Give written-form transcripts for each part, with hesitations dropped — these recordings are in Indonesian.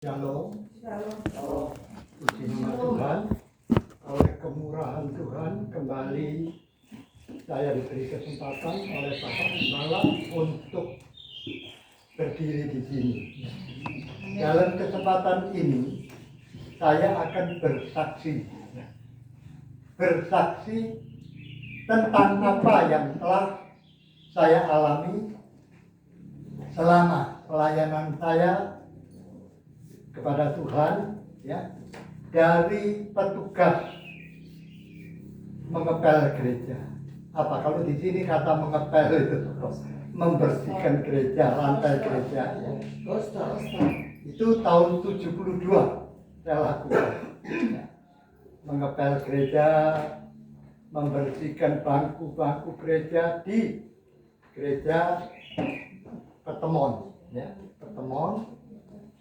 Shalom. Shalom. Puji nama Tuhan. Oleh kemurahan Tuhan kembali saya diberi kesempatan oleh Bapak Gembala untuk berdiri di sini. Dalam kesempatan ini saya akan bersaksi tentang apa yang telah saya alami selama pelayanan saya kepada Tuhan, ya, dari petugas mengepel gereja. Apa kalau di sini kata mengepel itu membersihkan gereja, lantai gereja, ya. Itu tahun 72 saya lakukan, ya. Mengepel gereja, membersihkan bangku-bangku gereja di gereja Petemon, ya, Petemon.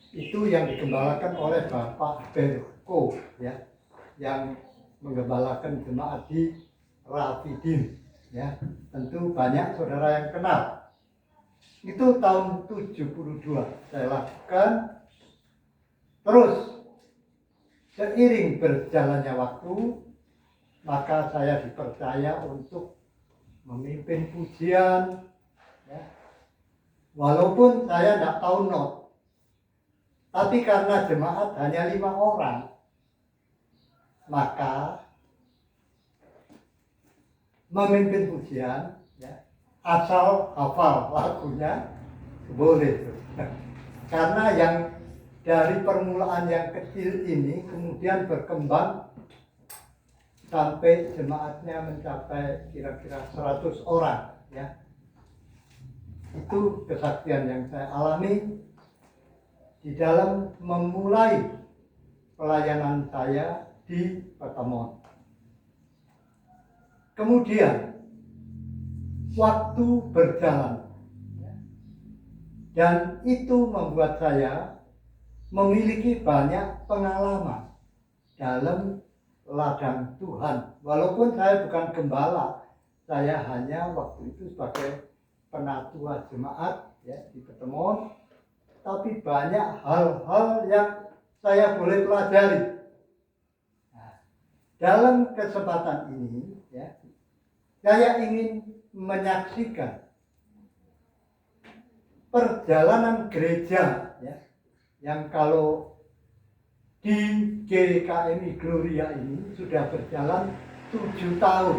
Itu yang digembalakan oleh Bapak Berko, ya, yang menggembalakan jemaat di Rafidin, ya. Tentu banyak saudara yang kenal. Itu tahun 72 saya lakukan. Terus seiring berjalannya waktu, maka saya dipercaya untuk memimpin pujian, ya. Walaupun saya tidak tahu not, tapi karena jemaat hanya 5 orang, maka memimpin pujian, ya, asal hafal lagunya boleh. Karena yang dari permulaan yang kecil ini kemudian berkembang sampai jemaatnya mencapai kira-kira 100 orang, ya. Itu kesaksian yang saya alami di dalam memulai pelayanan saya di Petemon. Kemudian waktu berjalan, dan itu membuat saya memiliki banyak pengalaman dalam ladang Tuhan. Walaupun saya bukan gembala, saya hanya waktu itu sebagai penatua jemaat, ya, di Petemon. Tapi banyak hal-hal yang saya boleh pelajari. Nah, dalam kesempatan ini, ya, saya ingin menyaksikan perjalanan gereja, ya, yang kalau di GKMI Gloria ini sudah berjalan 7 tahun.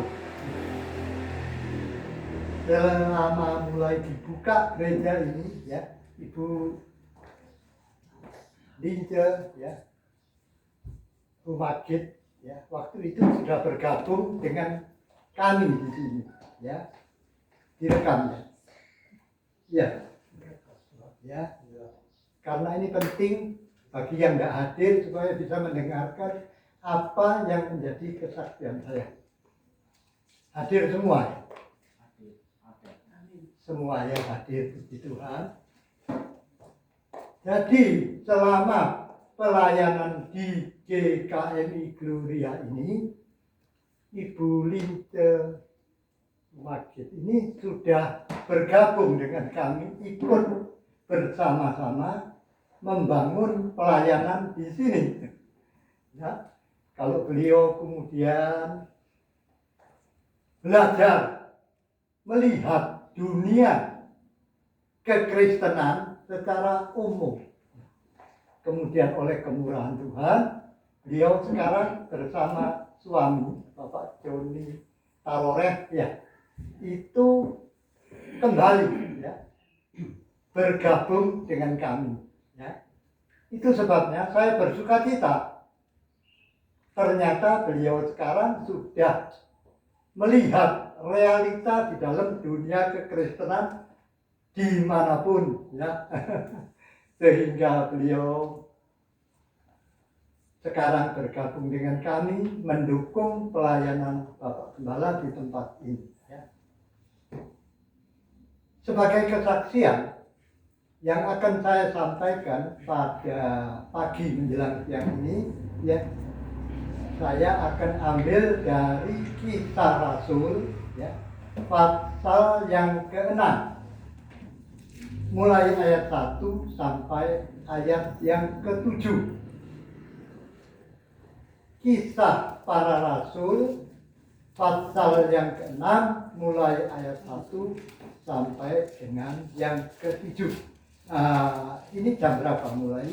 Selama mulai dibuka gereja ini, ya, Ibu Lince, ya, Rumagit, ya, waktu itu sudah bergabung dengan kami di sini, ya, direkam, ya, ya, karena ini penting bagi yang tidak hadir supaya bisa mendengarkan apa yang menjadi kesaksian saya. Hadir semua, ya? Semua yang hadir, puji Tuhan. Jadi selama pelayanan di GKMI Gloria ini, Ibu Lince Magid ini sudah bergabung dengan kami, ikut bersama-sama membangun pelayanan di sini. Ya, kalau beliau kemudian belajar melihat dunia kekristenan secara umum, kemudian oleh kemurahan Tuhan, beliau sekarang bersama suami Bapak Joni Taroreh, ya, itu kembali, ya, bergabung dengan kami, ya. Itu sebabnya saya bersuka cita. Ternyata beliau sekarang sudah melihat realita di dalam dunia kekristenan dimanapun, ya. Sehingga beliau sekarang bergabung dengan kami mendukung pelayanan Bapak Gembala di tempat ini, ya. Sebagai kesaksian yang akan saya sampaikan pada pagi menjelang siang ini, ya, saya akan ambil dari Kisah Rasul, ya, pasal yang ke-6, mulai ayat 1 sampai ayat yang ke-7. Kisah Para Rasul pasal yang ke-6 mulai ayat 1 sampai dengan yang ke-7. Ini jam berapa mulai?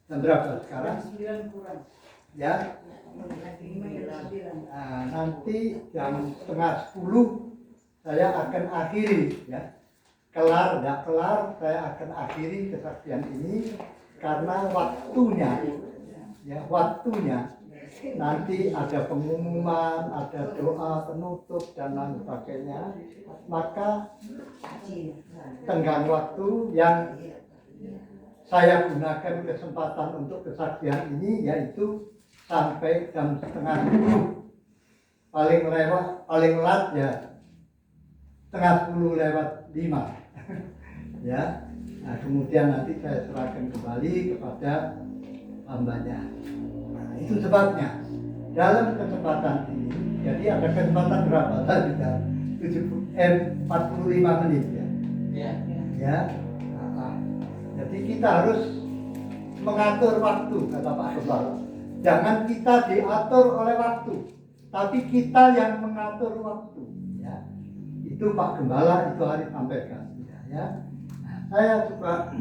Jam berapa sekarang? Jam 9 kurang. Ya. Nanti jam setengah 10 saya akan akhiri ya. Kelar, tidak kelar, saya akan akhiri kesaksian ini karena waktunya nanti ada pengumuman, ada doa penutup dan lain sebagainya. Maka tenggang waktu yang saya gunakan kesempatan untuk kesaksian ini yaitu sampai jam setengah 10. Paling lewat ya setengah 10 lewat 5. Ya. Nah, kemudian nanti saya serahkan kembali kepada hambanya. Nah, itu sebabnya dalam kesempatan ini, jadi ada kesempatan berapa tadi? 45 menit ya. Ya. Jadi kita harus mengatur waktu, kata Pak Gembala. Jangan kita diatur oleh waktu, tapi kita yang mengatur waktu. Ya. Itu Pak Gembala itu hari sampaikan. Ya. Nah, saya juga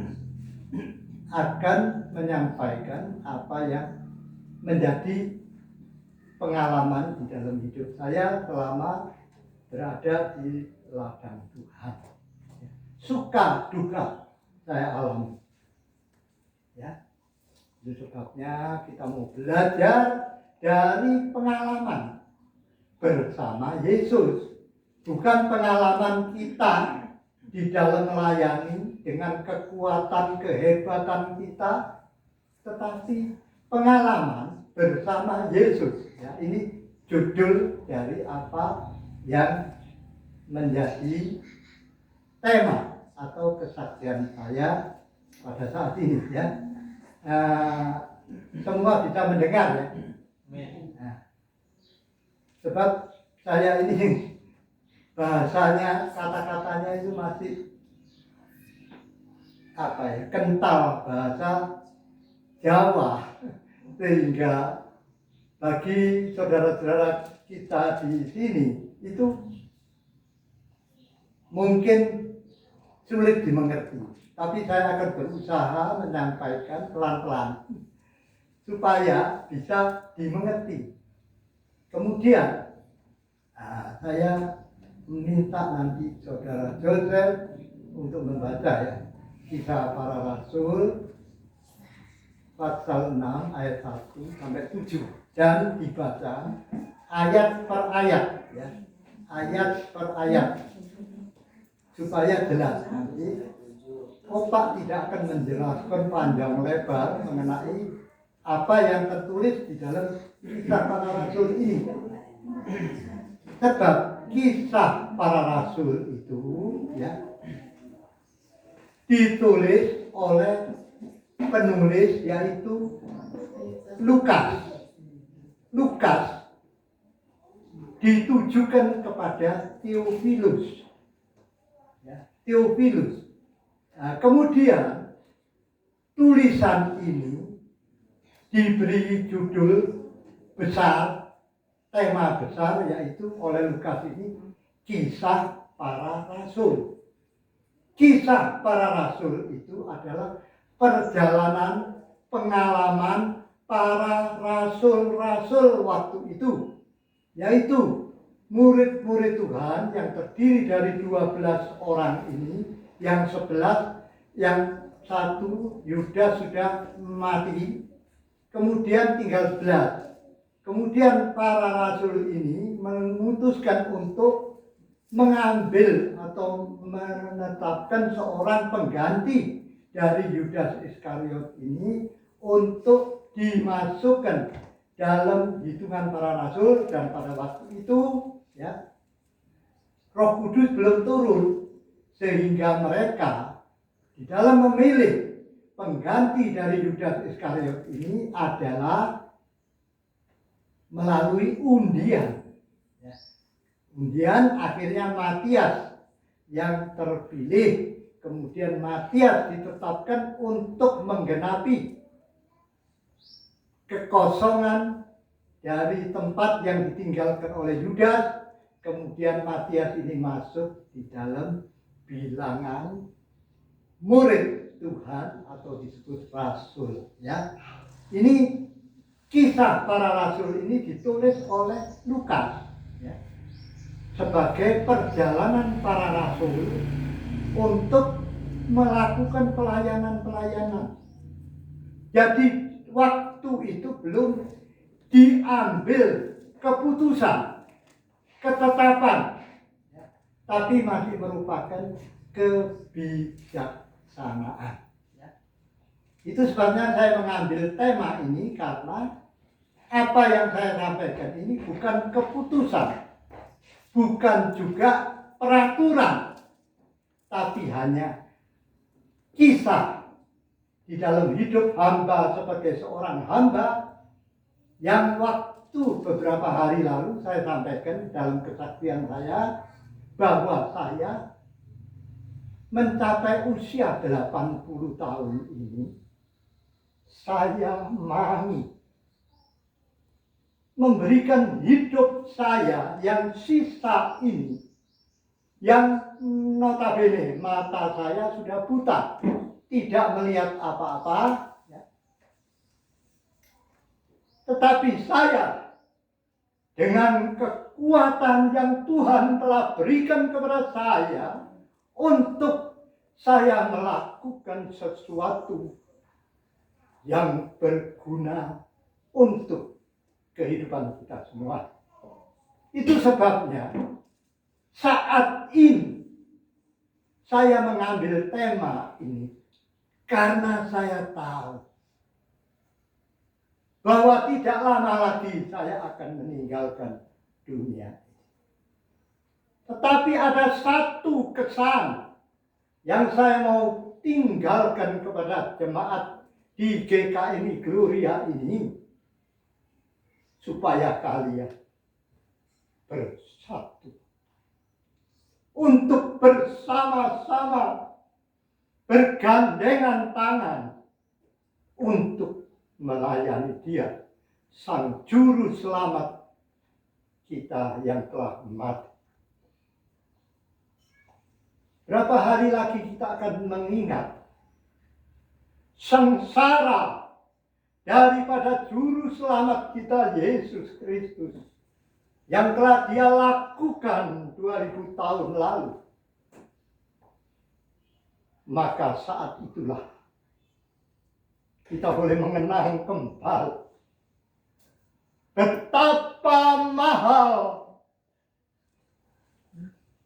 akan menyampaikan apa yang menjadi pengalaman di dalam hidup saya selama berada di ladang Tuhan. Suka duka saya alami. Ya. Itu sebabnya kita mau belajar dari pengalaman bersama Yesus. Bukan pengalaman kita di dalam melayani dengan kekuatan kehebatan kita, tetapi pengalaman bersama Yesus. Ya, ini judul dari apa yang menjadi tema atau kesaksian saya pada saat ini. Ya, semua bisa mendengar ya. Nah, sebab saya ini bahasanya, kata-katanya itu masih kental bahasa Jawa, sehingga bagi saudara-saudara kita di sini itu mungkin sulit dimengerti. Tapi saya akan berusaha menyampaikan pelan-pelan supaya bisa dimengerti. Kemudian saya meminta nanti saudara Joseph untuk membaca ya Kisah Para Rasul pasal 6 ayat 1 sampai 7 dan dibaca ayat per ayat ya, ayat per ayat supaya jelas. Nanti Opak tidak akan menjelaskan panjang lebar mengenai apa yang tertulis di dalam Kisah Para Rasul ini. Sebab Kisah Para Rasul itu ya ditulis oleh penulis yaitu Lukas. Lukas ditujukan kepada Theophilus. Ya, Theophilus. Nah, kemudian tulisan ini diberi judul besar, tema besar yaitu oleh Lukas ini Kisah Para Rasul. Kisah Para Rasul itu adalah perjalanan pengalaman para rasul-rasul waktu itu, yaitu murid-murid Tuhan yang terdiri dari 12 orang ini, yang 11, yang satu Yudas sudah mati, kemudian tinggal 11. Kemudian para rasul ini memutuskan untuk mengambil atau menetapkan seorang pengganti dari Yudas Iskariot ini untuk dimasukkan dalam hitungan para rasul. Dan pada waktu itu ya Roh Kudus belum turun, sehingga mereka di dalam memilih pengganti dari Yudas Iskariot ini adalah melalui undian. Undian, akhirnya Matias yang terpilih, Kemudian Matias ditetapkan untuk menggenapi kekosongan dari tempat yang ditinggalkan oleh Yudas. Kemudian Matias ini masuk di dalam bilangan murid Tuhan atau disebut rasul, ya. Ini kisah para rasul ini ditulis oleh Lukas, ya, sebagai perjalanan para rasul untuk melakukan pelayanan-pelayanan. Jadi waktu itu belum diambil keputusan, ketetapan, ya, tapi masih merupakan kebijaksanaan. Ya. Itu sebabnya saya mengambil tema ini, karena apa yang saya sampaikan ini bukan keputusan, bukan juga peraturan, tapi hanya kisah di dalam hidup hamba sebagai seorang hamba yang waktu beberapa hari lalu saya sampaikan dalam kesaksian saya bahwa saya mencapai usia 80 tahun ini, saya mau memberikan hidup saya yang sisa ini, yang notabene mata saya sudah buta, tidak melihat apa-apa, ya. Tetapi saya dengan kekuatan yang Tuhan telah berikan kepada saya untuk saya melakukan sesuatu yang berguna untuk kehidupan kita semua. Itu sebabnya saat ini saya mengambil tema ini, karena saya tahu bahwa tidak lama lagi saya akan meninggalkan dunia. Tetapi ada satu kesan yang saya mau tinggalkan kepada jemaat di GKMI Gloria ini, supaya kalian bersatu untuk bersama-sama bergandengan tangan untuk melayani Dia, Sang Juru Selamat kita yang telah mati. Berapa hari lagi kita akan mengingat sengsara daripada Juru Selamat kita, Yesus Kristus, yang telah Dia lakukan 2000 tahun lalu. Maka saat itulah kita boleh mengenang kembali betapa mahal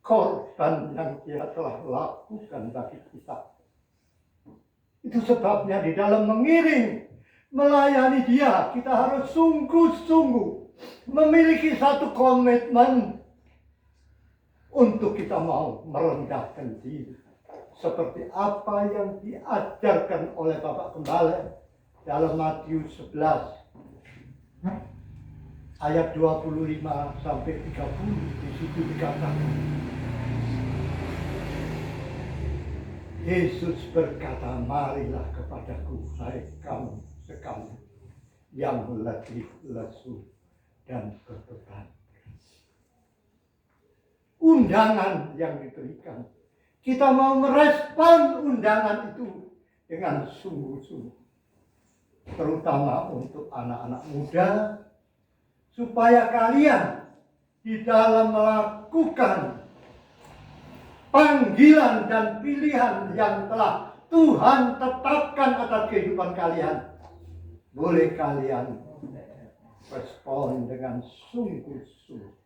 korban yang Dia telah lakukan bagi kita. Itu sebabnya di dalam mengiring, melayani Dia, kita harus sungguh-sungguh memiliki satu komitmen untuk kita mau merendahkan diri. Seperti apa yang diajarkan oleh Bapak Gembala dalam Matius 11 ayat 25 sampai 30. Di situ dikatakan, Yesus berkata, marilah kepadaku hai kamu sekalian yang letih, lesu, dan berbeban. Undangan yang diberikan, kita mau merespon undangan itu dengan sungguh-sungguh. Terutama untuk anak-anak muda, supaya kalian di dalam melakukan panggilan dan pilihan yang telah Tuhan tetapkan atas kehidupan kalian, boleh kalian respon dengan sungguh-sungguh.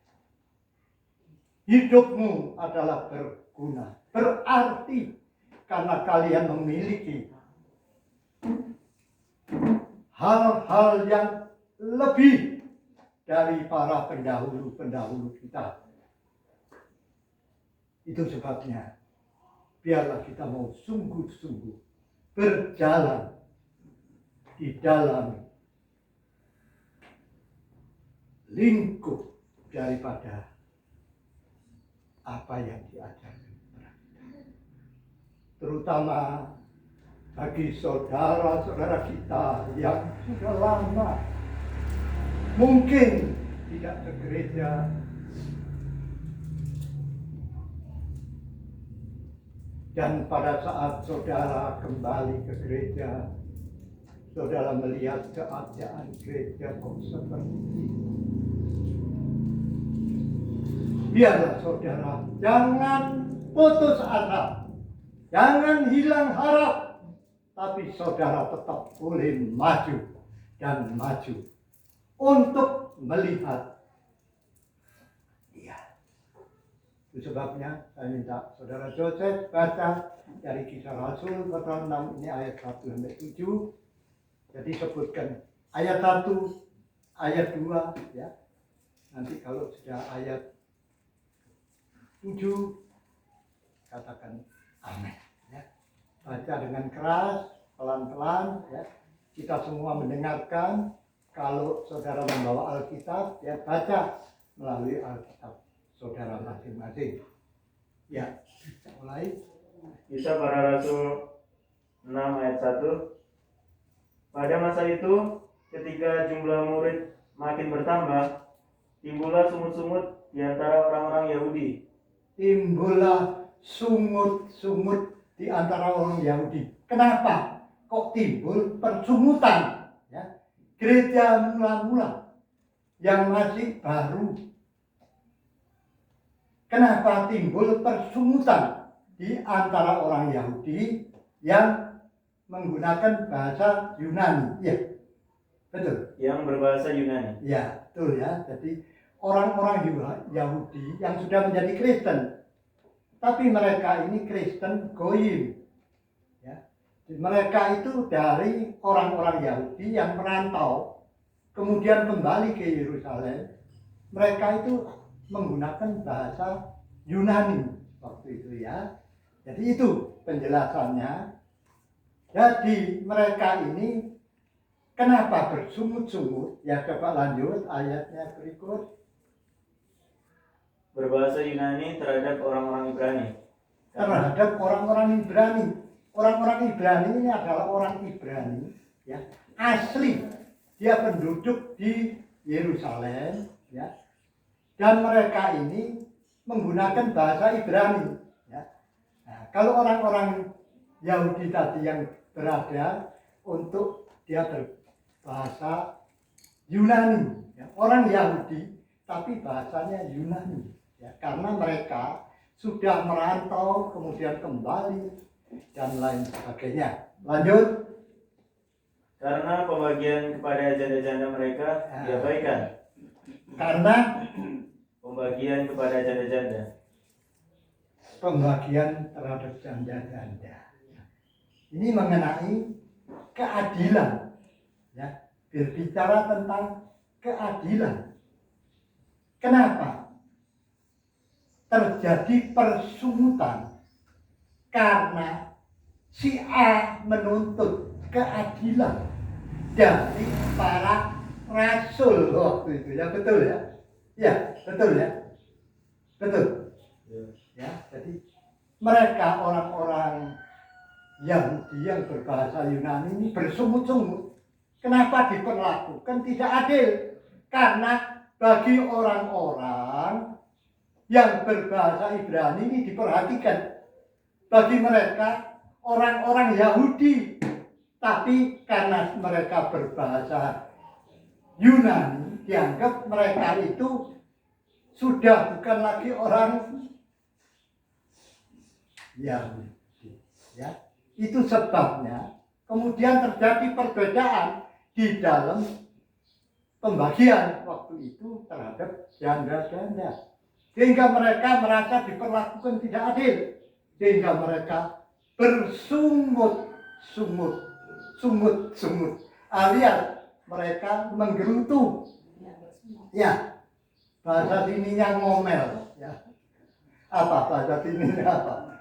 Hidupmu adalah berguna, berarti, karena kalian memiliki hal-hal yang lebih dari para pendahulu-pendahulu kita. Itu sebabnya biarlah kita mau sungguh-sungguh berjalan di dalam lingkup daripada apa yang diajarkan kepada kita. terutama bagi saudara-saudara kita yang sudah lama mungkin tidak ke gereja, dan pada saat saudara kembali ke gereja, saudara melihat keadaan gereja kok seperti ini. Biarlah saudara jangan putus asa, jangan hilang harap, tapi saudara tetap boleh maju dan maju untuk melihat dia. Itu sebabnya saya minta saudara Joseph baca dari Kisah Rasul pasal 6 ini ayat 1 sampai 7. Jadi sebutkan ayat 1, ayat 2 ya. Nanti kalau sudah ayat 7 katakan amin ya. Baca dengan keras, pelan-pelan ya. Kita semua mendengarkan. Kalau saudara membawa Alkitab ya, baca melalui Alkitab saudara masing-masing. Ya, mulai. Kisah Para Rasul 6 ayat 1. Pada masa itu, ketika jumlah murid makin bertambah, timbullah sungut-sungut di antara orang-orang Yahudi. Timbullah sungut-sungut di antara orang Yahudi. Kenapa? Kok timbul persungutan? Ya. Gereja mula-mula yang masih baru. Kenapa timbul persungutan di antara orang Yahudi yang menggunakan bahasa Yunani? Ya, betul. Yang berbahasa Yunani. Ya, betul ya. Jadi orang-orang Yahudi yang sudah menjadi Kristen, tapi mereka ini Kristen Goyim. Ya. Mereka itu dari orang-orang Yahudi yang merantau, kemudian kembali ke Yerusalem. Mereka itu menggunakan bahasa Yunani waktu itu ya. Jadi itu penjelasannya. Jadi mereka ini kenapa bersungut-sungut? Ya, coba lanjut ayatnya berikut. Berbahasa Yunani terhadap orang-orang Ibrani. Terhadap orang-orang Ibrani. Orang-orang Ibrani ini adalah orang Ibrani ya, asli. Dia penduduk di Yerusalem ya. Dan mereka ini menggunakan bahasa Ibrani ya. Nah, kalau orang-orang Yahudi tadi yang berada untuk dia berbahasa Yunani ya. Orang Yahudi tapi bahasanya Yunani ya, karena mereka sudah merantau kemudian kembali dan lain sebagainya. Lanjut. Karena pembagian kepada janda-janda mereka diabaikan. Karena pembagian kepada janda-janda. Pembagian terhadap janda-janda. Ini mengenai keadilan. Ya, berbicara tentang keadilan. Kenapa terjadi persungutan? Karena si A menuntut keadilan dari para rasul waktu itu. Ya, betul ya? Ya, betul ya? Betul. Ya, jadi mereka orang-orang Yahudi yang berbahasa Yunani ini bersungut-sungut. Kenapa diperlakukan tidak adil? Karena bagi orang-orang yang berbahasa Ibrani ini diperhatikan. Bagi mereka orang-orang Yahudi, tapi karena mereka berbahasa Yunani, dianggap mereka itu sudah bukan lagi orang Yahudi. Ya, itu sebabnya kemudian terjadi perbedaan di dalam pembagian waktu itu terhadap janda-janda, sehingga mereka merasa diperlakukan tidak adil, sehingga mereka bersungut-sungut, alias mereka menggerutu. Ya, bahasa sininya ngomel. Ya, apa bahasa sininya apa?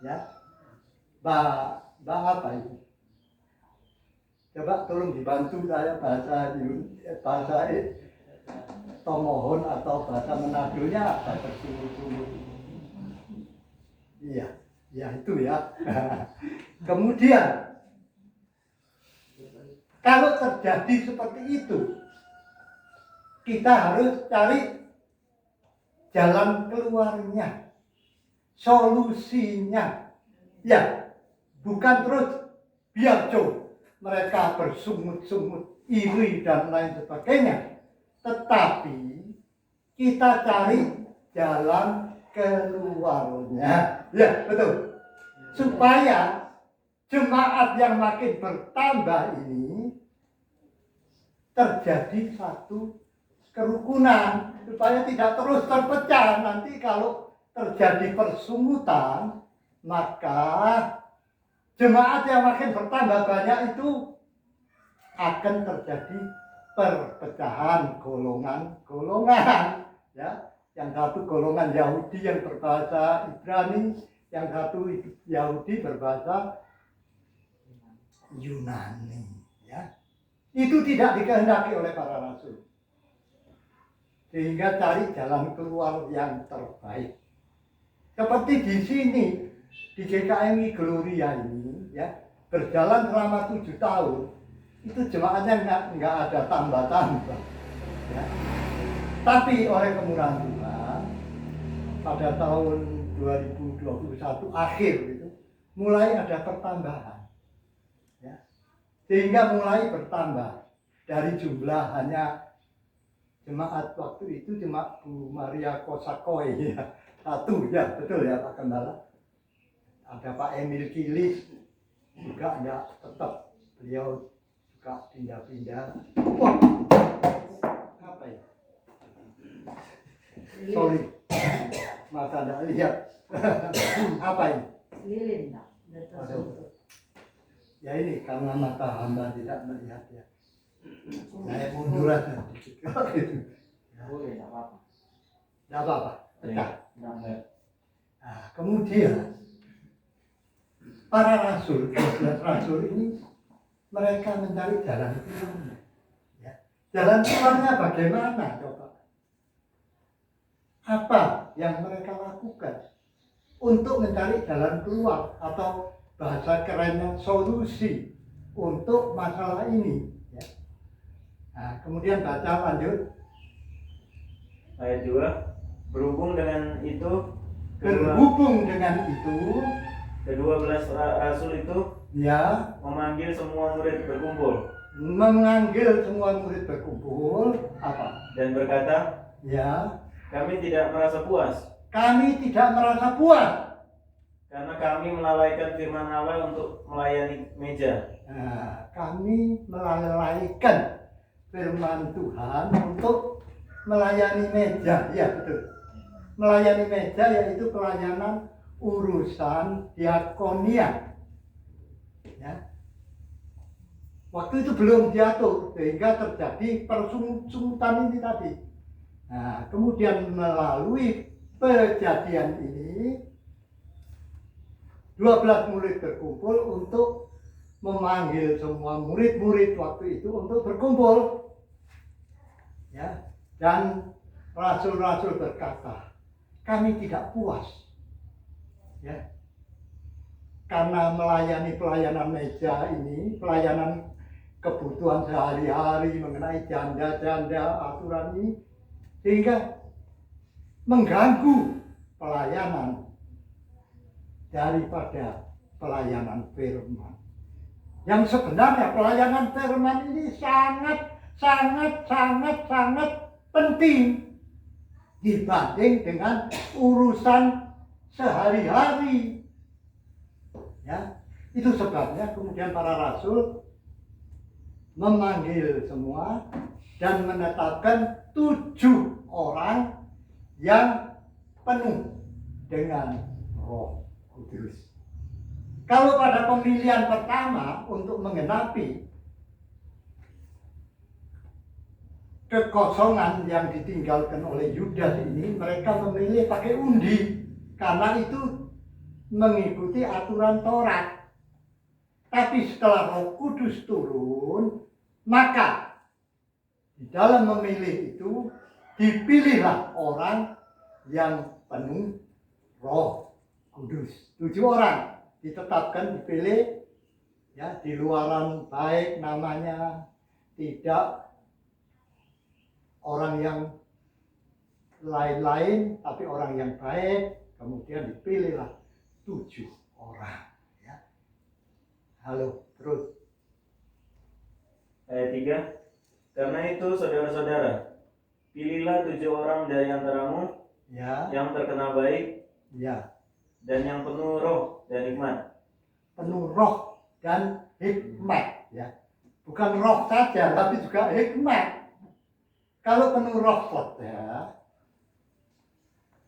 Ya, apa itu? Coba tolong dibantu saya bahasa Tomohon atau bahasa Manadonya apa bersungut-sungut. Iya, Ya itu ya. Kemudian kalau terjadi seperti itu, kita harus cari jalan keluarnya, solusinya. Ya, bukan terus biar mereka bersungut-sungut, iri dan lain sebagainya. Tetapi kita cari jalan keluarnya. Ya, betul. Supaya jemaat yang makin bertambah ini terjadi satu kerukunan, supaya tidak terus terpecah. Nanti kalau terjadi persungutan, maka jemaat yang makin bertambah banyak itu akan terjadi perpecahan golongan-golongan. Ya, yang satu golongan Yahudi yang berbahasa Ibrani, yang satu Yahudi berbahasa Yunani. Ya, itu tidak dikehendaki oleh para rasul. Sehingga cari jalan keluar yang terbaik. Seperti di sini, di GKMI Gloria ini, ya, berjalan selama 7 tahun, itu jemaatnya nggak ada tambah-tambah. Ya. Tapi oleh kemurahan Tuhan, pada tahun 2021 akhir itu, mulai ada pertambahan. Ya. Sehingga mulai bertambah dari jumlah hanya jemaat waktu itu cuma Bu Maria Kosakoi ya. Satu ya, betul ya Pak Gembala. Ada Pak Emil Kilis juga enggak, tetap beliau suka pindah-pindah. Wah, apa ya? Sorry, mata enggak lihat. Apa ini? Lilin enggak? Ya ini karena mata hamba tidak melihat ya. Saya mundur aja. Gitu. Boleh, enggak apa-apa. Enggak apa-apa. Pecah. Enggak. Nah, kemudian para rasul, 12 rasul ini mereka mencari jalan keluarnya. Ya. Jalan keluarnya bagaimana coba? Apa yang mereka lakukan untuk mencari jalan keluar atau bahasa kerennya solusi untuk masalah ini? Ya. Nah, kemudian baca lanjut. Ayat 2, berhubung dengan itu ke-12 rasul itu ya memanggil semua murid berkumpul apa? Dan berkata, Ya, kami tidak merasa puas karena kami melalaikan firman Allah untuk melayani meja. Nah, kami melalaikan firman Tuhan untuk melayani meja. Ya, betul. Melayani meja yaitu pelayanan urusan diakonia. Ya. Waktu itu belum diatur sehingga terjadi persungutan ini tadi. Nah, kemudian melalui kejadian ini 12 murid berkumpul untuk memanggil semua murid-murid waktu itu untuk berkumpul. Ya, dan rasul-rasul berkata, kami tidak puas. Ya. Karena melayani pelayanan meja ini, pelayanan kebutuhan sehari-hari mengenai janda-janda aturan ini, sehingga mengganggu pelayanan daripada pelayanan firman. Yang sebenarnya pelayanan firman ini sangat penting dibanding dengan urusan sehari-hari. Ya, itu sebabnya kemudian para rasul memanggil semua dan menetapkan 7 orang yang penuh dengan Roh Kudus. Kalau pada pemilihan pertama untuk menggenapi kekosongan yang ditinggalkan oleh Yudas ini, mereka memilih pakai undi karena itu mengikuti aturan Taurat. Tapi setelah Roh Kudus turun, maka di dalam memilih itu dipilihlah orang yang penuh Roh kudus. 7 orang ditetapkan, dipilih, ya, di luaran baik namanya, tidak orang yang lain-lain, tapi orang yang baik. Kemudian dipilihlah 7 orang. Ya. Halo, terus. Ayat 3. Karena itu saudara-saudara, pilihlah 7 orang dari antaramu Ya, yang terkenal baik ya, dan yang penuh roh dan hikmat. penuh roh dan hikmat. Ya, bukan roh saja, tapi juga hikmat. Kalau penuh roh saja,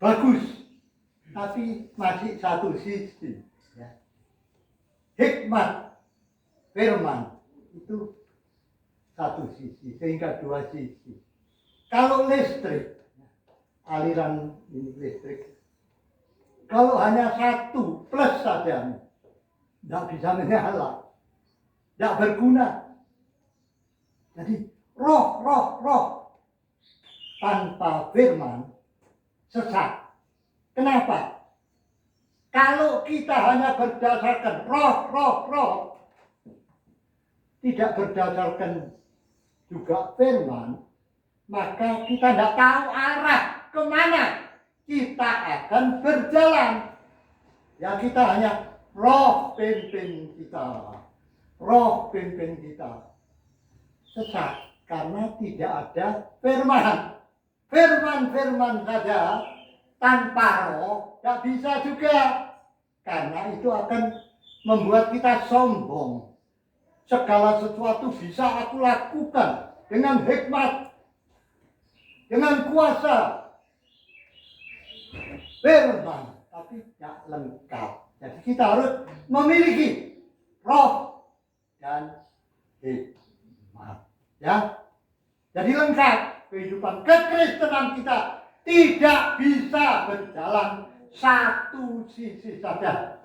bagus. Tapi masih satu sisi, ya. Hikmat firman itu satu sisi, sehingga 2 sisi. Kalau listrik, aliran ini listrik, kalau hanya 1 plus saja, tidak bisa menyala, tidak berguna. Jadi roh tanpa firman sesat. Kenapa? Kalau kita hanya berdasarkan roh, tidak berdasarkan juga firman, maka kita tidak tahu arah kemana kita akan berjalan. Ya, kita hanya roh pimpin kita. Sesat karena tidak ada firman. Firman saja tanpa roh tidak bisa juga, karena itu akan membuat kita sombong. Segala sesuatu bisa aku lakukan dengan hikmat, dengan kuasa. Firman, tapi tidak lengkap. Jadi kita harus memiliki roh dan hikmat. Ya, jadi lengkap. Kehidupan kekristenan kita tidak bisa berjalan satu sisi saja.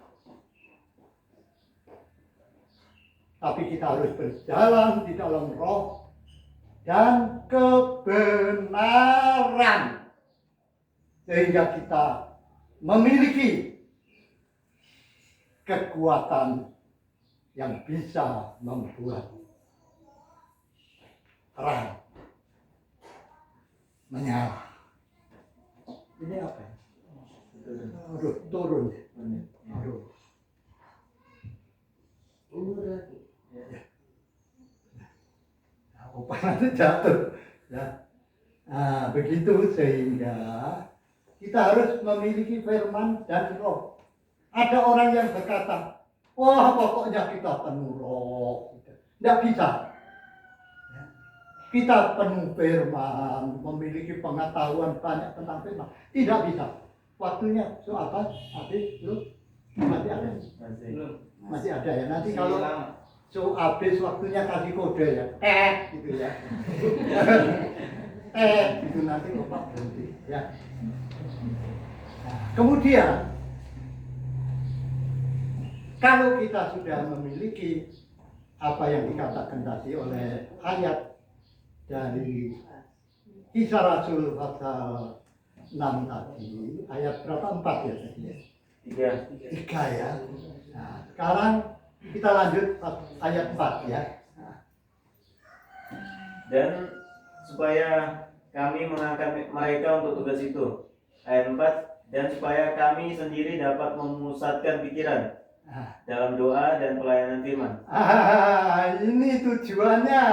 Tapi kita harus berjalan di dalam roh dan kebenaran, sehingga kita memiliki kekuatan yang bisa membuat terang menyala. Ini apa ya? Aduh, turun. Aduh. Opa nanti jatuh. Ya. Nah, begitu, sehingga kita harus memiliki firman dan roh. Ada orang yang berkata, wah, pokoknya kita penuh roh. Tidak bisa. Kita penuh firman, memiliki pengetahuan banyak tentang firman. Tidak bisa. Waktunya apa? Habis belum? Masih ada? Masih ada ya. Nanti kalau habis waktunya kasih kode ya. Gitu ya. Gitu nanti lupa berhenti ya. Nah, kemudian kalau kita sudah memiliki apa yang dikatakan tadi oleh ayat dari Kisah Rasul pasal 6 tadi, ayat berapa? 4 ya tadi ya? 3 ya. Nah, sekarang kita lanjut ayat 4 ya. Nah. Dan supaya kami mengangkat mereka untuk tugas itu. Ayat 4. Dan supaya kami sendiri dapat memusatkan pikiran dalam doa dan pelayanan firman. Ini tujuannya.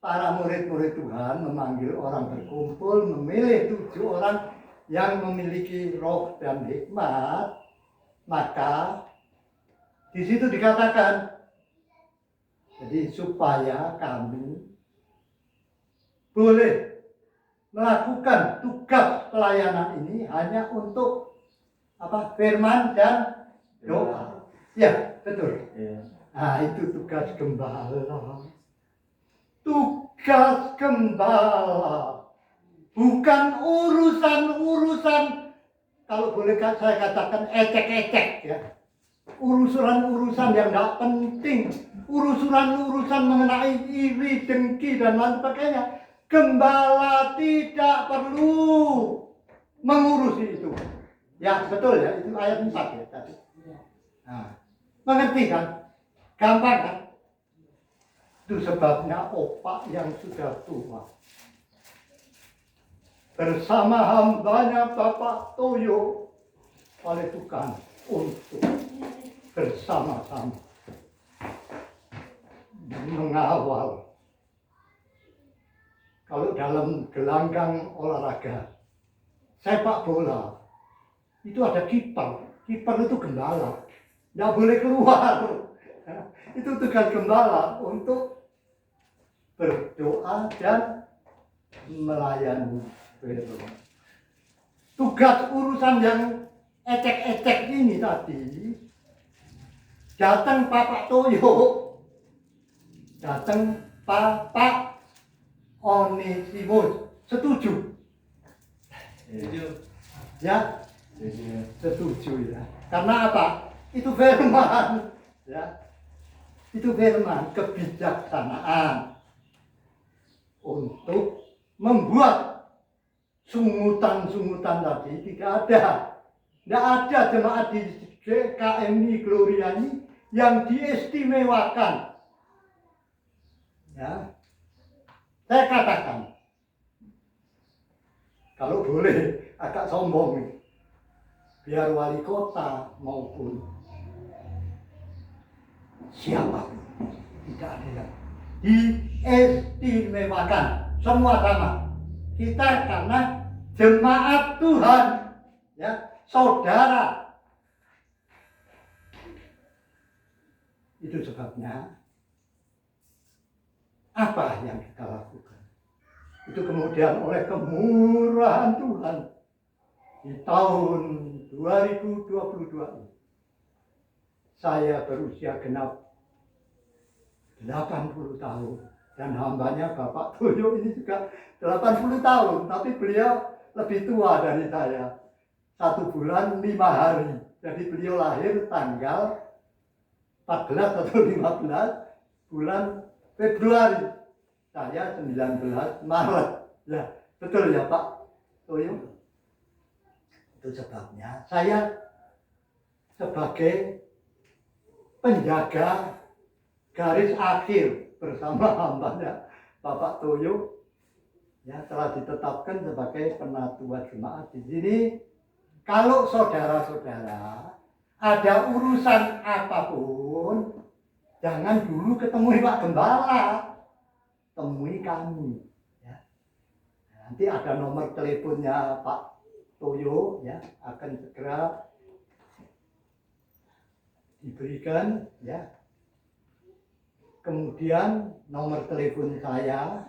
Para murid-murid Tuhan memanggil orang berkumpul, memilih 7 orang yang memiliki roh dan hikmat. Maka di situ dikatakan, jadi supaya kami boleh melakukan tugas pelayanan ini hanya untuk apa? Firman dan doa. Ya, betul. Nah, itu tugas gembala. Tugas gembala bukan urusan-urusan, kalau boleh saya katakan ecek-ecek ya. Urusan-urusan yang tidak penting, urusan-urusan mengenai iri, dengki dan lain sebagainya. Gembala tidak perlu mengurusi itu. Ya betul ya, itu ayat 4 ya tadi. Nah, mengerti kan? Gampang kan? Itu sebabnya opak yang sudah tua bersama hambanya Bapak Toyo oleh Tuhan untuk bersama-sama mengawal. Kalau dalam gelanggang olahraga sepak bola itu ada kiper. Kiper itu gembala, nggak boleh keluar. Itu tugas gembala untuk berdoa dan melayani. Tugas urusan yang ecek-ecek ini tadi, datang Bapak Toyo, datang Bapak Onesimus, setuju? Ya, setuju ya. Karena apa? Itu firman, ya. Itu firman kebijaksanaan untuk membuat sungutan-sungutan tadi tidak ada. Tidak ada jemaat di GKMI Gloria ini yang diistimewakan. Ya. Saya katakan, kalau boleh agak sombong, biar wali kota maupun siapapun tidak ada yang diistimewakan, semua sama. Kita karena jemaat Tuhan, ya, saudara. Itu sebabnya apa yang kita lakukan itu kemudian oleh kemurahan Tuhan di tahun 2022 ini saya berusia genap 80 tahun dan hambanya Bapak Toyo ini juga 80 tahun, tapi beliau lebih tua dari saya 1 bulan 5 hari. Jadi beliau lahir tanggal 14 atau 15 bulan Februari, saya 19 Maret. Ya, betul ya Pak Toyo? Itu sebabnya saya sebagai penjaga garis akhir bersama hambanya Bapak Toyo, ya, telah ditetapkan sebagai penatua jemaat di sini. Kalau saudara-saudara ada urusan apapun, jangan dulu ketemu Pak Gembala, temui kami. Ya. Nanti ada nomor teleponnya Pak Toyo, ya, akan segera diberikan, ya. Kemudian nomor telepon saya.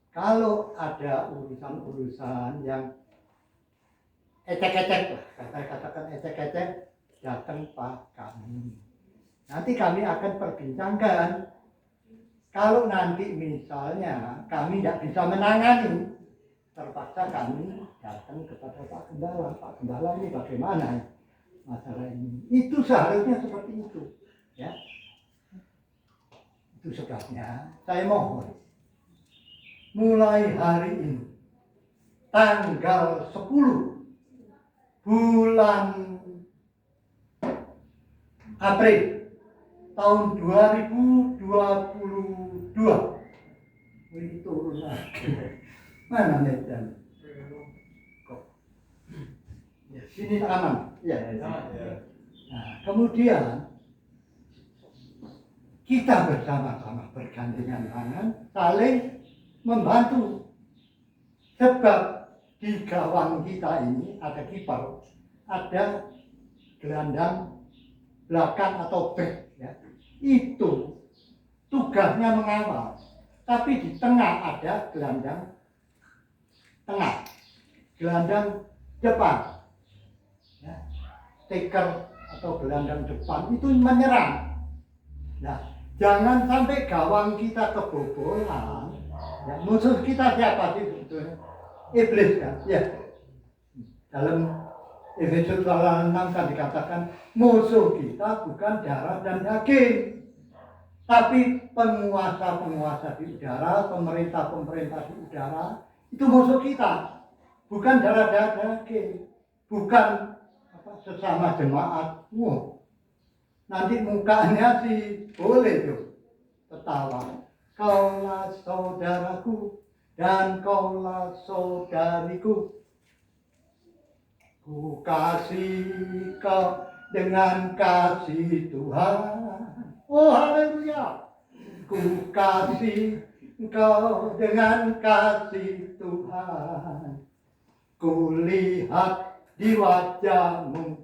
Kalau ada urusan-urusan yang ecek-ecek, katakan ecek-ecek, datang Pak kami. Nanti kami akan perbincangkan. Kalau nanti misalnya kami tidak bisa menangani, terpaksa kami datang kepada Pak Gembala. Pak Gembala ini bagaimana masalah ini? Itu seharusnya seperti itu, ya. Itu sebabnya saya mohon mulai hari ini tanggal 10 bulan April tahun 2022. Ini turun lagi. Mana medan? Ya, sini aman. Ya. Nah, kemudian kita bersama-sama bergandengan tangan, saling membantu. Sebab di gawang kita ini ada kiper, ada gelandang belakang atau back, ya. Itu tugasnya mengawal. Tapi di tengah ada gelandang tengah, gelandang depan, ya. Striker atau gelandang depan itu menyerang. Nah, jangan sampai gawang kita kebobolan. Ya, musuh kita siapa sih sebetulnya? Iblis kan? Ya. Dalam Efesus 6 kan dikatakan musuh kita bukan darah dan daging, tapi penguasa-penguasa di udara, pemerintah-pemerintah di udara, itu musuh kita. Bukan darah dan daging, bukan sesama jemaat. Nanti mukanya sih boleh tuh ketawa. Kaulah saudaraku dan kaulah saudariku. Ku kasih kau dengan kasih Tuhan. Oh haleluya. Ku kasih kau dengan kasih Tuhan. Ku lihat di wajahmu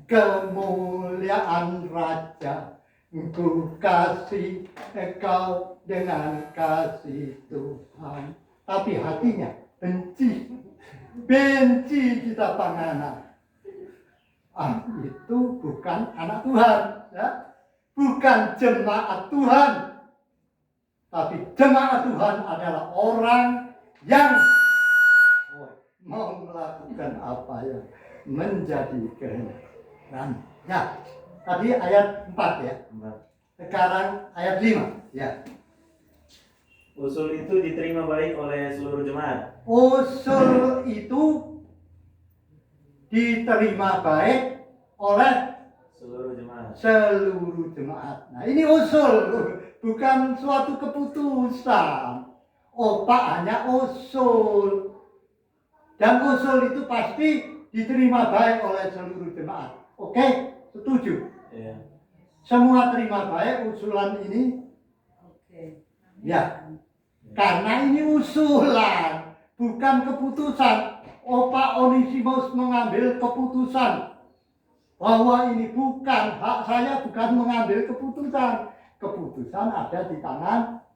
kemuliaan Raja. Ku kasih kau dengan kasih Tuhan. Tapi hatinya benci. Benci kita panganan. Itu bukan anak Tuhan. Ya? Bukan jemaat Tuhan. Tapi jemaat Tuhan adalah orang yang mau melakukan apa yang menjadi kehendak. Ya, tadi ayat 4 ya. Sekarang ayat 5 ya. Usul itu diterima baik oleh seluruh jemaat. Usul itu diterima baik oleh seluruh jemaat. Nah, ini usul, bukan suatu keputusan. Pak hanya usul. Dan usul itu pasti diterima baik oleh seluruh jemaat. Oke, setuju? Iya. Semua terima baik usulan ini? Oke. Ya, karena ini usulan, bukan keputusan. Pak Onesimus mengambil keputusan bahwa ini bukan hak saya, bukan mengambil keputusan. Keputusan ada di tangan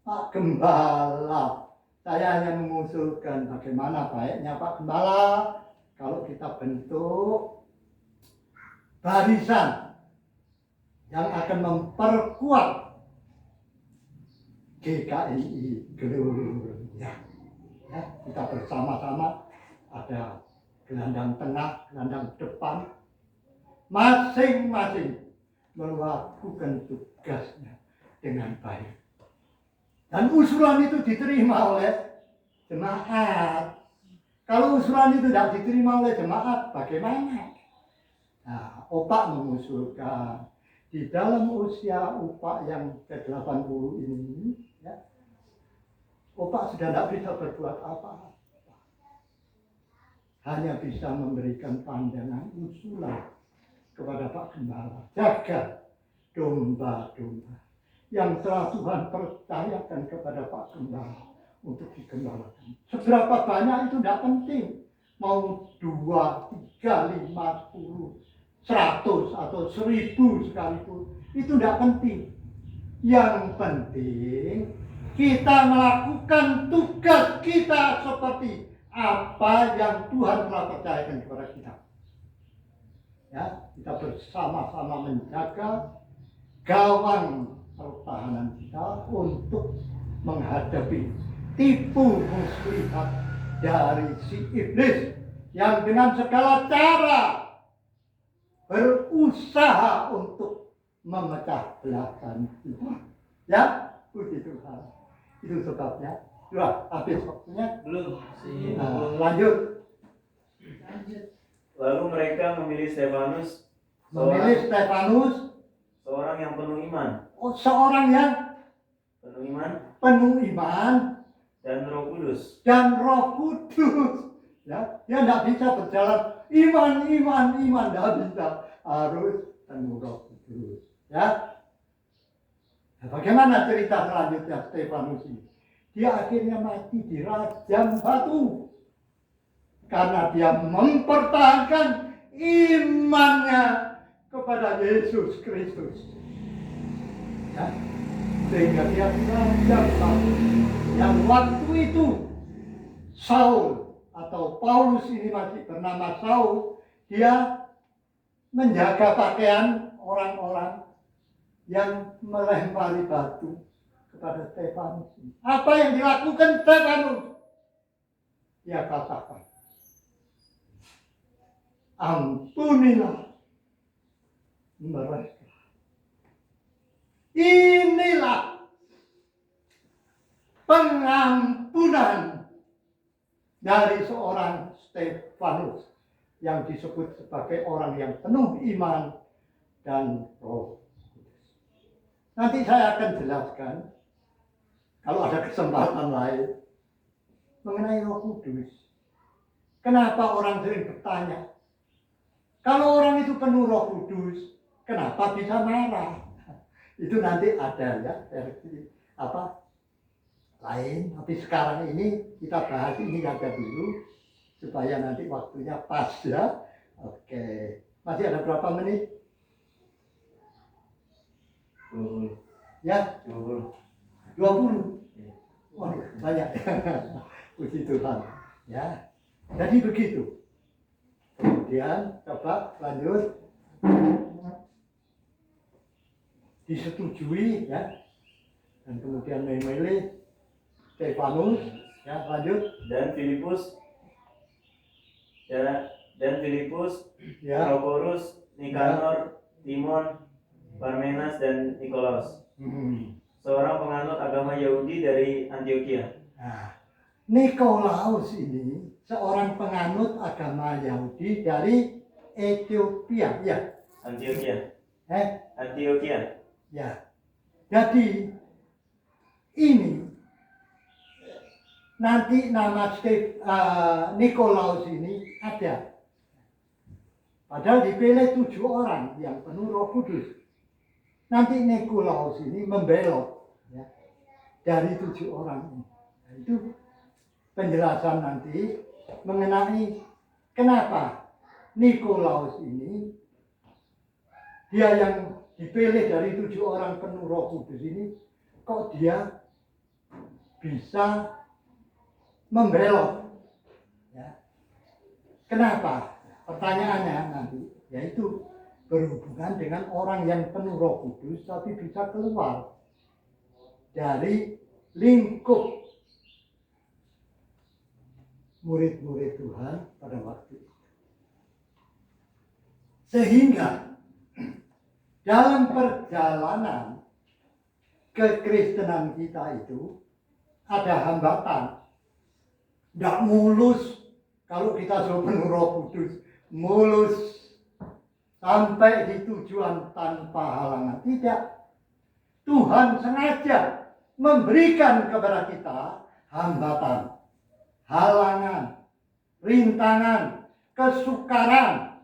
Pak Gembala. Saya hanya mengusulkan bagaimana baiknya Pak Gembala kalau kita bentuk barisan yang akan memperkuat GKI Gloria. Ya, kita bersama-sama ada gelandang tengah, gelandang depan, masing-masing melakukan tugasnya dengan baik. Dan usulan itu diterima oleh jemaat. Kalau usulan itu tidak diterima oleh jemaat, bagaimana? Nah, Opak mengusulkan di dalam usia Opak yang ke-80 ini, ya, Opak sudah tidak bisa berbuat apa-apa. Hanya bisa memberikan pandangan usulan kepada Pak Gembala. Jaga domba-domba yang telah Tuhan percayakan kepada Pak Gembala untuk digembalakan. Seberapa banyak itu tidak penting. Mau 2, 3, 50, 100 atau 1000 sekalipun. Itu tidak penting. Yang penting kita melakukan tugas kita seperti apa yang Tuhan telah percayakan kepada kita. Ya, kita bersama-sama menjaga gawang pertahanan kita untuk menghadapi tipu muslihat dari si iblis yang dengan segala cara berusaha untuk memecah belahkan kita. Ya, puji Tuhan. Itu sebabnya. Sudah habis waktunya? Belum. Lanjut. Lalu mereka memilih Stefanus, seorang yang penuh iman. Seorang yang penuh iman dan Roh Kudus. Ya, dia tidak bisa berjalan iman, tidak bisa. Harus penuh Roh Kudus. Ya. Nah, bagaimana cerita selanjutnya Stefanus ini? Dia akhirnya mati di rajam batu karena dia mempertahankan imannya kepada Yesus Kristus. Ya, sehingga dia di rajam batu. Yang waktu itu Saul atau Paulus ini masih bernama Saul, dia menjaga pakaian orang-orang yang melempari batu kepada Stefanus. Apa yang dilakukan Stefanus? Dia katakan, ampunilah mereka. Inilah pengampunan dari seorang Stefanus yang disebut sebagai orang yang penuh iman dan Roh Kudus. Nanti saya akan jelaskan kalau ada kesempatan lain mengenai Roh Kudus. Kenapa orang sering bertanya, kalau orang itu penuh Roh Kudus, kenapa bisa marah? Itu nanti ada ya versi lain. Tapi sekarang ini kita bahas ini aja dulu supaya nanti waktunya pas ya. Oke, masih ada berapa menit? 20. Ya, 20. 20. Wah, banyak. Puji Tuhan. Ya, jadi begitu. Kemudian coba lanjut. Disetujui ya. Dan kemudian memilih Stefanus ya, lanjut. Dan Filipus Ya. Prokorus, Nikanor, Timon, Parmenas dan Nikolaus, seorang penganut agama Yahudi dari Antioquia. Nah, Nikolaus ini seorang penganut agama Yahudi dari Ethiopia, ya. Antioquia. Antioquia. Ya. Jadi ini nanti nama Nikolaus ini ada. Padahal dipilih 7 orang yang penuh Roh Kudus. Nanti Nikolaus ini membelot ya, dari 7 orang ini. Nah, itu penjelasan nanti mengenai kenapa Nikolaus ini dia yang dipilih dari 7 orang penuh Roh Kudus ini, kok dia bisa membelot ya. Kenapa? Pertanyaannya nanti yaitu berhubungan dengan orang yang penuh Roh Kudus tapi bisa keluar dari lingkup murid-murid Tuhan pada waktu itu. Sehingga dalam perjalanan kekristenan kita itu ada hambatan. Tidak mulus kalau kita sudah penuh Roh Kudus, mulus sampai di tujuan tanpa halangan. Tidak. Tuhan sengaja memberikan kepada kita hambatan, halangan, rintangan, kesukaran,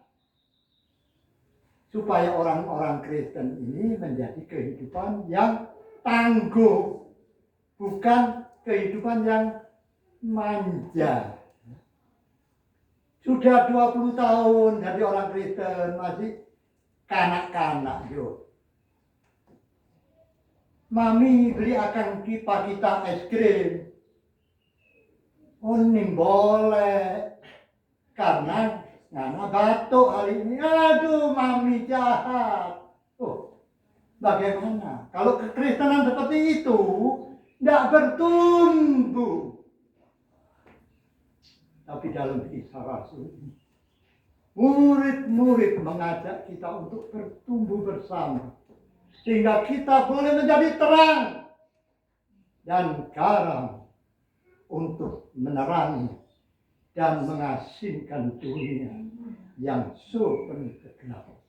supaya orang-orang Kristen ini menjadi kehidupan yang tangguh, bukan kehidupan yang manja. Sudah 20 tahun jadi orang Kristen masih kanak-kanak yo. Mami beli akan kita es krim. Ini boleh karena ngana batuk hari ini. Aduh, mami jahat. Oh, bagaimana? Kalau kekristenan seperti itu tidak bertumbuh. Tapi dalam Kisah Rasul ini, murid-murid mengajak kita untuk bertumbuh bersama. Sehingga kita boleh menjadi terang dan garam untuk menerangi dan mengasingkan dunia yang so penuh kegelapan.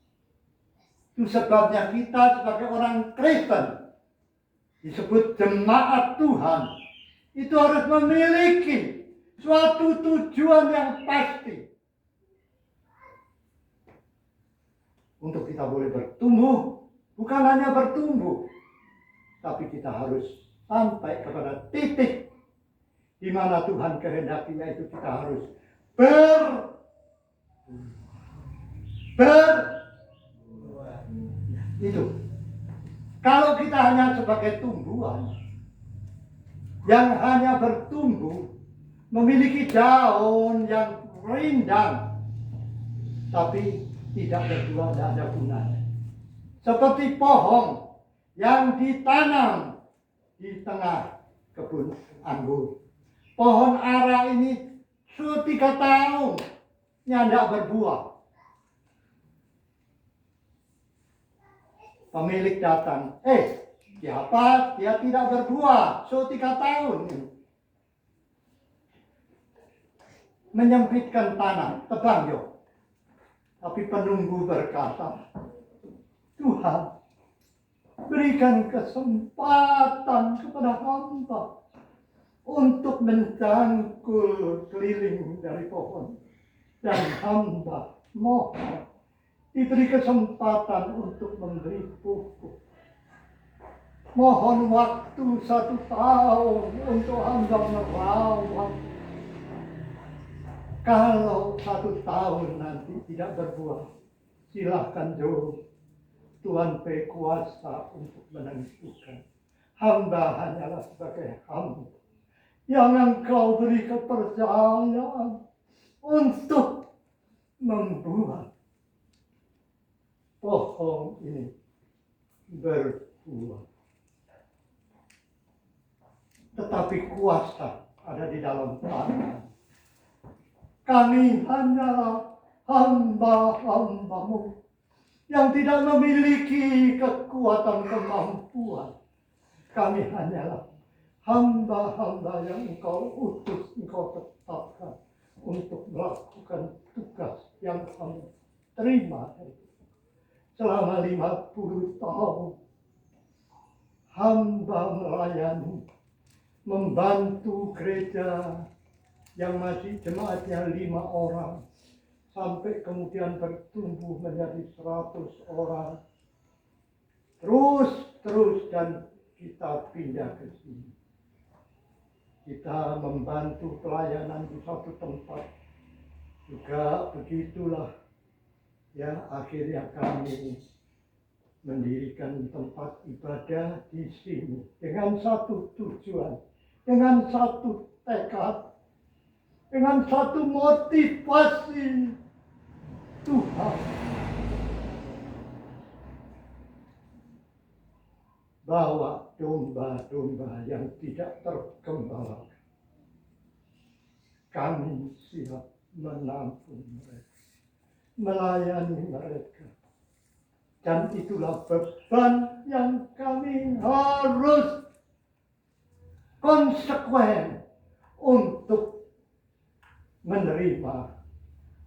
Itu sebabnya kita sebagai orang Kristen disebut jemaat Tuhan itu harus memiliki suatu tujuan yang pasti untuk kita boleh bertumbuh. Bukan hanya bertumbuh, tapi kita harus sampai kepada titik di mana Tuhan kehendaki, yaitu kita harus itu. Kalau kita hanya sebagai tumbuhan yang hanya bertumbuh, memiliki daun yang rindang, tapi tidak berbuah, tidak ada gunanya. Seperti pohon yang ditanam di tengah kebun anggur. Pohon ara ini sudah 3 tahun tidak berbuah. Pemilik datang, siapa? Dia tidak berbuah, sudah 3 tahun. Menyempitkan tanah, tebang yuk. Tapi penunggu berkata, Tuhan, berikan kesempatan kepada hamba untuk mencangkul keliling dari pohon. Dan hamba mohon diberi kesempatan untuk memberi pupuk. Mohon waktu 1 tahun untuk hamba merawat. Kalau 1 tahun nanti tidak berbuah, silahkan jauh. Tuhan berkuasa untuk menentukan. Hamba hanyalah sebagai hamba yang engkau beri kepercayaan untuk membuat pohon ini berbuah. Tetapi kuasa ada di dalam tangan. Kami hanyalah hamba-hambamu yang tidak memiliki kekuatan kemampuan. Kami hanyalah hamba-hamba yang engkau utus, engkau tetapkan untuk melakukan tugas yang kami terima. Selama 50 tahun, hamba melayani, membantu gereja yang masih jemaatnya 5 orang, sampai kemudian bertumbuh menjadi 100 orang. Terus dan kita pindah ke sini. Kita membantu pelayanan di satu tempat. Juga begitulah ya, akhirnya kami mendirikan tempat ibadah di sini dengan satu tujuan, dengan satu tekad, dengan satu motivasi. Tuhan, bawa domba-domba yang tidak tergembala. Kami siap menampung mereka, melayani mereka. Dan itulah beban yang kami harus konsekuen untuk menerima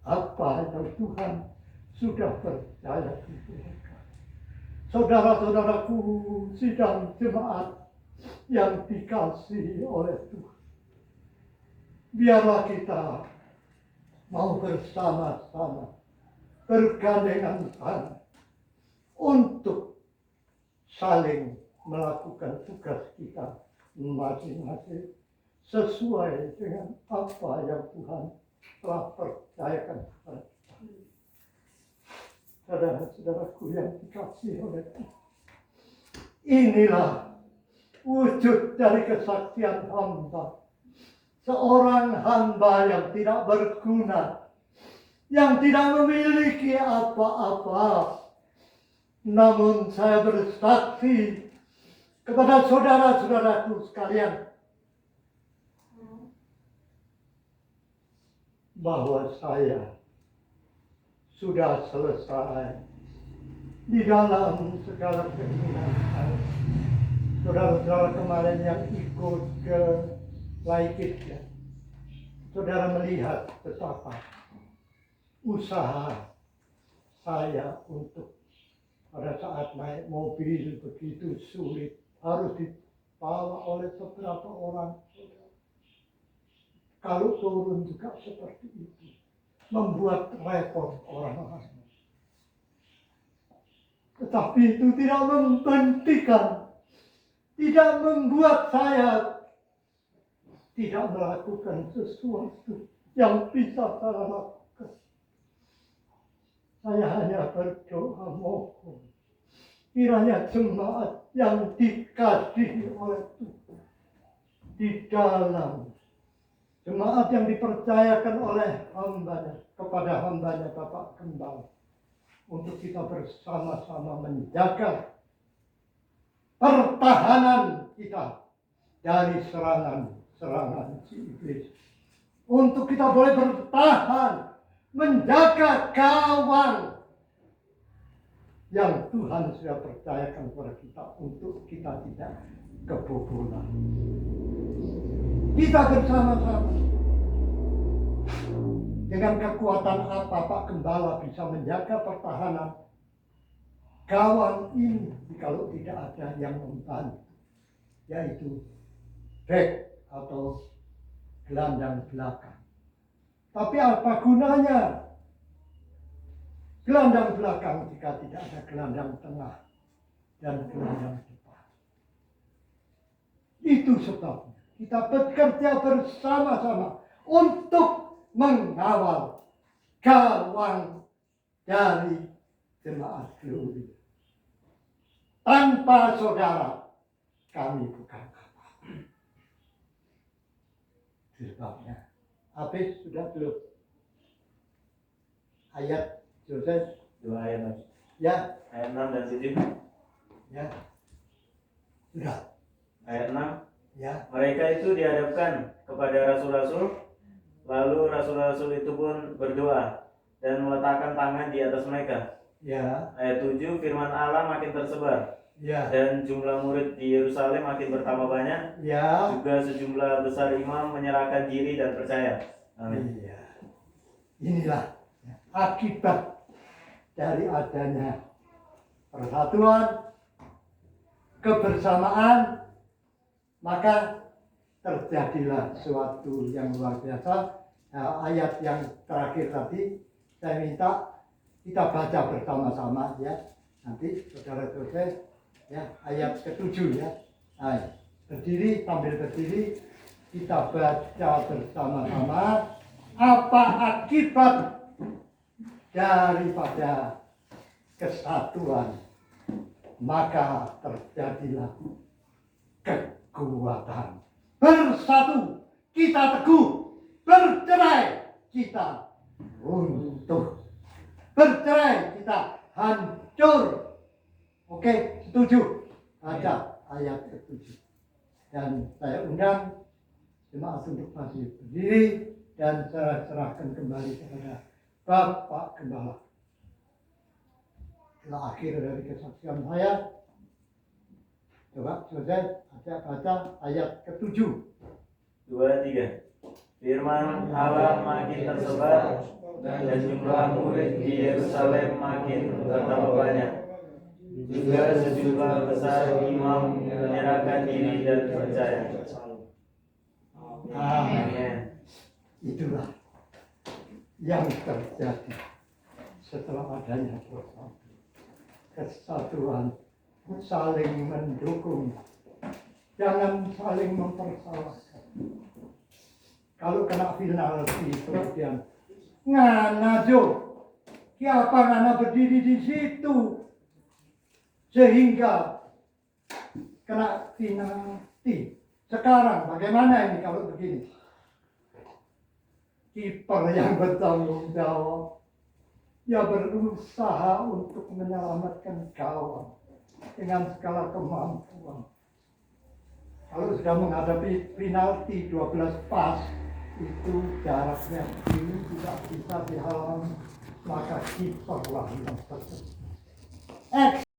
apa yang Tuhan sudah percaya di mereka. Saudara-saudaraku, sidang jemaat yang dikasihi oleh Tuhan, biarlah kita mau bersama-sama bergandengan tangan untuk saling melakukan tugas kita masing-masing sesuai dengan apa yang Tuhan telah percayakan kepada kita. Saudara-saudaraku yang dikasihi oleh Tuhan, inilah wujud dari kesaksian hamba. Seorang hamba yang tidak berguna, yang tidak memiliki apa-apa. Namun saya bersaksi kepada saudara-saudaraku sekalian bahwa saya sudah selesai di dalam segala keinginan saya. Saudara-saudara kemarin yang ikut ke Laikipia, saudara melihat betapa usaha saya untuk pada saat naik mobil begitu sulit, harus dibawa oleh beberapa orang. Kalau turun juga seperti itu, membuat repot orang lain. Tetapi itu tidak membentikan, tidak membuat saya tidak melakukan sesuatu yang bisa saya lakukan. Saya hanya berdoa mohon kiranya jemaat yang dikasihi oleh Tuhan di dalam jemaat yang dipercayakan oleh hambanya kepada hambanya Bapak Gembala, untuk kita bersama-sama menjaga pertahanan kita dari serangan si iblis. Untuk kita boleh bertahan, menjaga gawang yang Tuhan sudah percayakan kepada kita, untuk kita tidak kebobolan. Kita bersama-sama dengan kekuatan apa Pak Gembala bisa menjaga pertahanan gawang ini kalau tidak ada yang membantu, yaitu back atau gelandang belakang. Tapi apa gunanya gelandang belakang jika tidak ada gelandang tengah dan gelandang depan? Itu sebabnya kita bekerja bersama-sama untuk mengawal gawang dari jemaat Glory. Tanpa saudara, kami bukan apa. Sebabnya, habis sudah belum? Ayat Joseph, 2 ayat lagi. ya, Ayat 6 dan 7. ya, sudah, Ayat 6. ya, Mereka itu dihadapkan kepada rasul-rasul, lalu rasul-rasul itu pun berdoa dan meletakkan tangan di atas mereka. ya, Ayat 7, firman Allah makin tersebar ya, dan jumlah murid di Yerusalem makin bertambah banyak. ya, Juga sejumlah besar imam menyerahkan diri dan percaya. Amin. iya. Inilah ya, akibat dari adanya persatuan, kebersamaan, maka terjadilah suatu yang luar biasa. Nah, ayat yang terakhir tadi saya minta kita baca bersama-sama ya. Nanti saudara-saudara ya, ayat ke-7 ya. Nah, berdiri, sambil berdiri kita baca bersama-sama apa akibat daripada kesatuan, maka terjadilah kekuatan. Bersatu kita teguh, bercerai kita runtuh, bercerai kita hancur. Oke, setuju? Baca ayat ke-7. Dan saya undang jemaat untuk masih berdiri dan saya serahkan kembali kepada Bapak Gembala. Itulah akhir dari kesaksian saya. Coba selesai, baca ayat ke-7. 2, 3. Firman Allah makin tersebar dan jumlah murid di Yerusalem makin bertambah banyak. Juga sejumlah besar imam menyerahkan diri dan percaya. Amin. Itulah yang terjadi setelah adanya persatuan. Kesatuan saling mendukung, jangan saling mempersalahkan. Kalau kena penalti kemudian ngana jo, siapa ngana berdiri di situ sehingga kena penalti. Sekarang bagaimana ini kalau begini? Kiper yang bertanggung jawab, ya berusaha untuk menyelamatkan gawang dengan segala kemampuan. Kalau sudah menghadapi penalti 12 pas, itu jaraknya ini tidak bisa dihalangi, maka kiperlah yang tertentu.